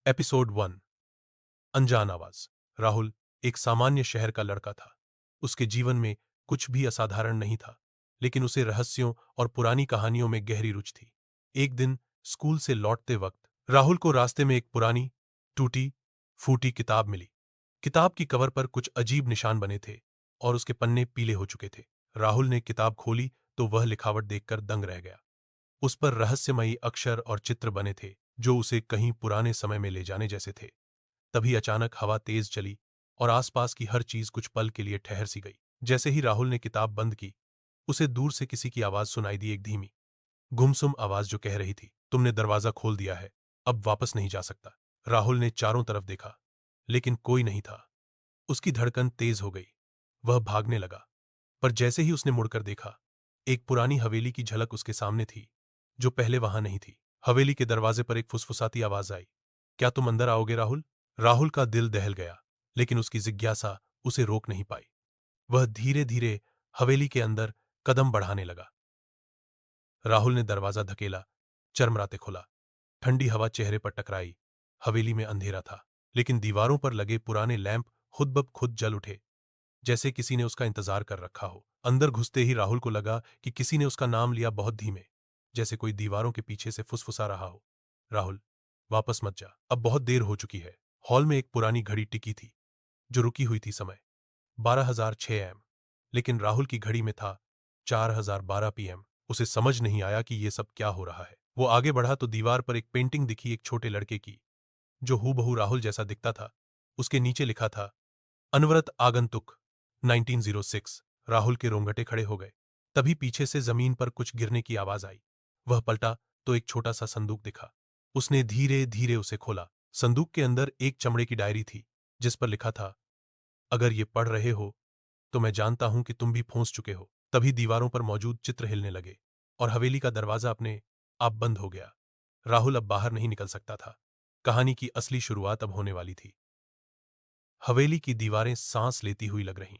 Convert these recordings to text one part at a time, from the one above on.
Episode 1। अनजान आवाज। राहुल एक सामान्य शहर का लड़का था। उसके जीवन में कुछ भी असाधारण नहीं था, लेकिन उसे रहस्यों और पुरानी कहानियों में गहरी रुचि थी। एक दिन स्कूल से लौटते वक्त राहुल को रास्ते में एक पुरानी, टूटी फूटी किताब मिली। किताब की कवर पर कुछ अजीब निशान बने थे और उसके पन्ने पीले हो चुके थे। राहुल ने किताब खोली तो वह लिखावट देखकर दंग रह गया। उस पर रहस्यमयी अक्षर और चित्र बने थे जो उसे कहीं पुराने समय में ले जाने जैसे थे। तभी अचानक हवा तेज चली और आसपास की हर चीज कुछ पल के लिए ठहर सी गई। जैसे ही राहुल ने किताब बंद की, उसे दूर से किसी की आवाज सुनाई दी, एक धीमी, गुमसुम आवाज जो कह रही थी, तुमने दरवाजा खोल दिया है, अब वापस नहीं जा सकता। राहुल ने चारों तरफ देखा, लेकिन कोई नहीं था। उसकी धड़कन तेज हो गई। वह भागने लगा, पर जैसे ही उसने मुड़कर देखा, एक पुरानी हवेली की झलक उसके सामने थी, जो पहले वहां नहीं थी। हवेली के दरवाजे पर एक फुसफुसाती आवाज आई, क्या तुम अंदर आओगे राहुल? राहुल का दिल दहल गया, लेकिन उसकी जिज्ञासा उसे रोक नहीं पाई। वह धीरे धीरे हवेली के अंदर कदम बढ़ाने लगा। राहुल ने दरवाजा धकेला, चरमराते खुला। ठंडी हवा चेहरे पर टकराई। हवेली में अंधेरा था, लेकिन दीवारों पर लगे पुराने लैंप खुद ब खुद जल उठे, जैसे किसी ने उसका इंतजार कर रखा हो। अंदर घुसते ही राहुल को लगा कि किसी ने उसका नाम लिया, बहुत धीमे, जैसे कोई दीवारों के पीछे से फुसफुसा रहा हो। राहुल, वापस मत जा, अब बहुत देर हो चुकी है। हॉल में एक पुरानी घड़ी टिकी थी, जो रुकी हुई थी। समय 12,006 एम, लेकिन राहुल की घड़ी में था 4,012 पीएम। उसे समझ नहीं आया कि ये सब क्या हो रहा है। वो आगे बढ़ा तो दीवार पर एक पेंटिंग दिखी, एक छोटे लड़के की, जो हूबहू राहुल जैसा दिखता था। उसके नीचे लिखा था, अनवरत आगंतुक 1906। राहुल के रोंगटे खड़े हो गए। तभी पीछे से जमीन पर कुछ गिरने की आवाज आई। वह पलटा तो एक छोटा सा संदूक दिखा। उसने धीरे धीरे उसे खोला। संदूक के अंदर एक चमड़े की डायरी थी, जिस पर लिखा था, अगर ये पढ़ रहे हो तो मैं जानता हूं कि तुम भी फंस चुके हो। तभी दीवारों पर मौजूद चित्र हिलने लगे और हवेली का दरवाजा अपने आप बंद हो गया। राहुल अब बाहर नहीं निकल सकता था। कहानी की असली शुरुआत अब होने वाली थी। हवेली की दीवारें सांस लेती हुई लग रहीं।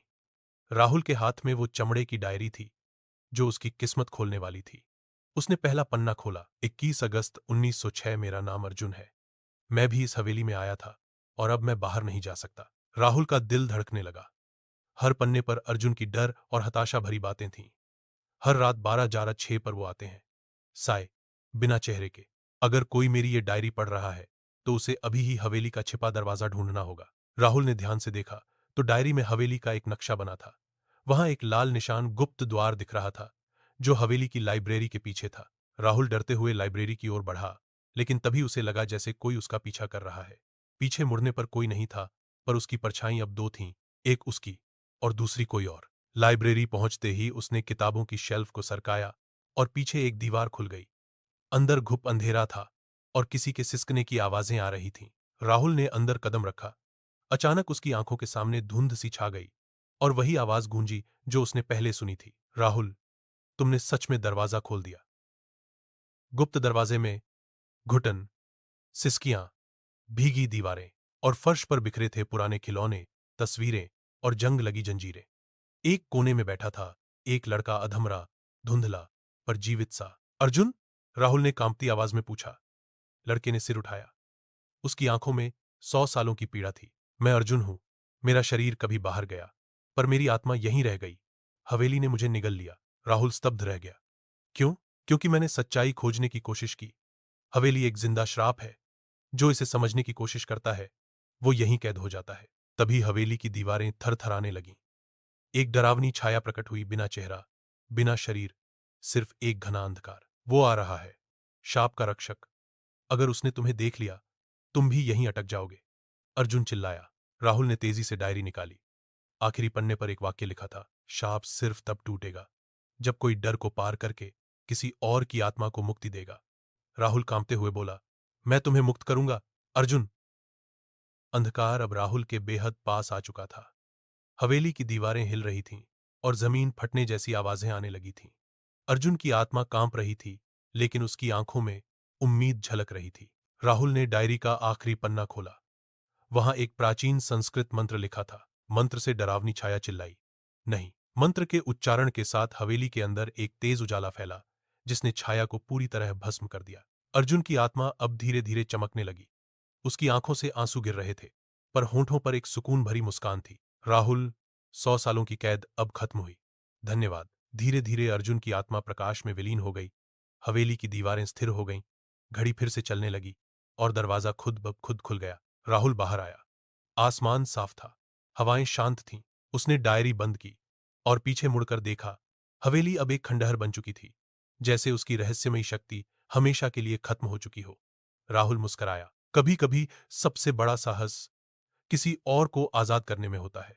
राहुल के हाथ में वो चमड़े की डायरी थी, जो उसकी किस्मत खोलने वाली थी। उसने पहला पन्ना खोला। 21 अगस्त 1906, मेरा नाम अर्जुन है। मैं भी इस हवेली में आया था और अब मैं बाहर नहीं जा सकता। राहुल का दिल धड़कने लगा। हर पन्ने पर अर्जुन की डर और हताशा भरी बातें थीं। हर रात 12,006 पर वो आते हैं, साए, बिना चेहरे के। अगर कोई मेरी ये डायरी पढ़ रहा है तो उसे अभी ही हवेली का छिपा दरवाजा ढूंढना होगा। राहुल ने ध्यान से देखा तो डायरी में हवेली का एक नक्शा बना था। वहां एक लाल निशान गुप्त द्वार दिख रहा था, जो हवेली की लाइब्रेरी के पीछे था। राहुल डरते हुए लाइब्रेरी की ओर बढ़ा, लेकिन तभी उसे लगा जैसे कोई उसका पीछा कर रहा है। पीछे मुड़ने पर कोई नहीं था, पर उसकी परछाई अब दो थीं, एक उसकी और दूसरी कोई और। लाइब्रेरी पहुंचते ही उसने किताबों की शेल्फ को सरकाया और पीछे एक दीवार खुल गई। अंदर घुप अंधेरा था और किसी के सिसकने की आवाजें आ रही थीं। राहुल ने अंदर कदम रखा। अचानक उसकी आंखों के सामने धुंध सी छा गई और वही आवाज गूंजी जो उसने पहले सुनी थी, राहुल, तुमने सच में दरवाजा खोल दिया। गुप्त दरवाजे में घुटन, सिसकियां, भीगी दीवारें और फर्श पर बिखरे थे पुराने खिलौने, तस्वीरें और जंग लगी जंजीरें। एक कोने में बैठा था एक लड़का, अधमरा, धुंधला, पर जीवित सा। अर्जुन? राहुल ने कांपती आवाज में पूछा। लड़के ने सिर उठाया। उसकी आंखों में 100 सालों की पीड़ा थी। मैं अर्जुन हूं। मेरा शरीर कभी बाहर गया, पर मेरी आत्मा यहीं रह गई। हवेली ने मुझे निगल लिया। राहुल स्तब्ध रह गया। क्यों? क्योंकि मैंने सच्चाई खोजने की कोशिश की। हवेली एक जिंदा श्राप है। जो इसे समझने की कोशिश करता है, वो यहीं कैद हो जाता है। तभी हवेली की दीवारें थरथराने लगीं। एक डरावनी छाया प्रकट हुई, बिना चेहरा, बिना शरीर, सिर्फ एक घना अंधकार। वो आ रहा है, शाप का रक्षक। अगर उसने तुम्हें देख लिया, तुम भी यहीं अटक जाओगे। अर्जुन चिल्लाया। राहुल ने तेजी से डायरी निकाली। आखिरी पन्ने पर एक वाक्य लिखा था, शाप सिर्फ तब टूटेगा जब कोई डर को पार करके किसी और की आत्मा को मुक्ति देगा। राहुल कांपते हुए बोला, मैं तुम्हें मुक्त करूंगा, अर्जुन। अंधकार अब राहुल के बेहद पास आ चुका था। हवेली की दीवारें हिल रही थीं और जमीन फटने जैसी आवाजें आने लगी थीं। अर्जुन की आत्मा कांप रही थी, लेकिन उसकी आंखों में उम्मीद झलक रही थी। राहुल ने डायरी का आखिरी पन्ना खोला। वहां एक प्राचीन संस्कृत मंत्र लिखा था। मंत्र से डरावनी छाया चिल्लाई, नहीं। मंत्र के उच्चारण के साथ हवेली के अंदर एक तेज उजाला फैला, जिसने छाया को पूरी तरह भस्म कर दिया। अर्जुन की आत्मा अब धीरे धीरे चमकने लगी। उसकी आंखों से आंसू गिर रहे थे, पर होंठों पर एक सुकून भरी मुस्कान थी। राहुल, 100 सालों की कैद अब खत्म हुई। धन्यवाद। धीरे धीरे अर्जुन की आत्मा प्रकाश में विलीन हो गई। हवेली की दीवारें स्थिर हो गईं, घड़ी फिर से चलने लगी और दरवाजा खुद ब खुद खुल गया। राहुल बाहर आया। आसमान साफ था, हवाएं शांत थीं। उसने डायरी बंद की और पीछे मुड़कर देखा। हवेली अब एक खंडहर बन चुकी थी, जैसे उसकी रहस्यमयी शक्ति हमेशा के लिए खत्म हो चुकी हो। राहुल मुस्कराया। कभी कभी सबसे बड़ा साहस किसी और को आजाद करने में होता है।